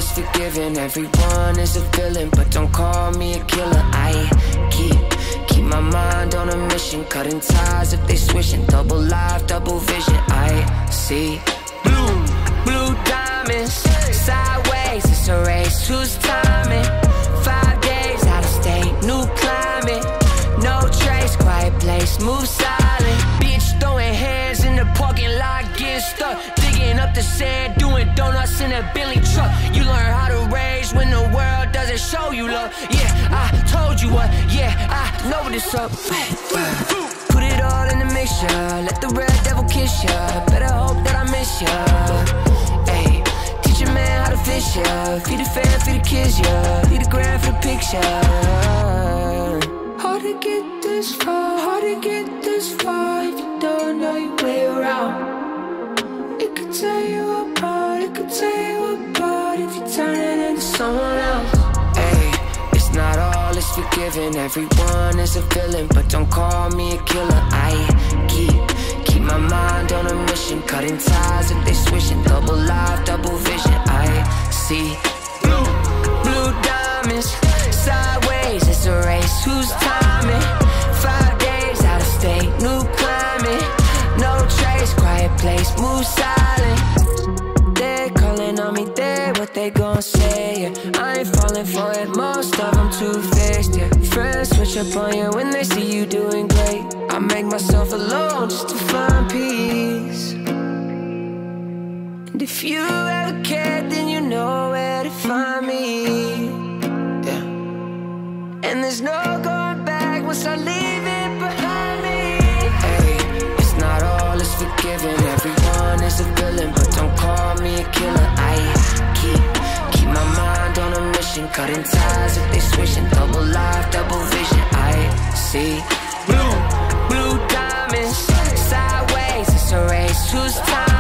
is forgiven, everyone is a villain, but don't call me a killer. I keep my mind on a mission, cutting ties if they switching, double life, double vision. I see blue diamonds, sideways, it's a race, who's timing? 5 days out of state, new climate, no trace, quiet place, move silent. Bitch throwing hands in the parking lot, getting stuck, digging up the sand, doing donuts in a Bentley truck. You learn how to rage when the world doesn't show you love. Yeah, I told you what, yeah, I know what it's up. Put it all in the mixture, let the red devil kiss ya. Better hope that I miss ya. Ayy, teach a man how to fish ya. Feed the fan, feed the kids ya. Lead the grand for the picture. Hard to get this far, hard to get this far if you don't know your way around. It could tear you apart, it could tear you apart if you turn it into someone else. Ayy, it's not all is forgiven, everyone is a villain, but don't call me a killer. I keep my mind on a mission, cutting ties if they switching, double life, double vision. I see blue diamonds, sideways, it's a race, who's timing? 5 days out of state, new climate, no trace, quiet place, move silent. They calling on me, they what they gon' say, yeah. I ain't falling for it, most of them two-faced, yeah. Friends switch up on you when they see you doing great. I make myself alone just to find peace. And if you ever cared, then you know where to find me, yeah. And there's no going back once I leave it behind me. Hey, it's not all is forgiven, everyone is a villain, but don't call me a killer. I keep my mind on a mission, cutting ties if they switching, double life, double vision. I see blue diamonds, sideways, it's a race, who's time?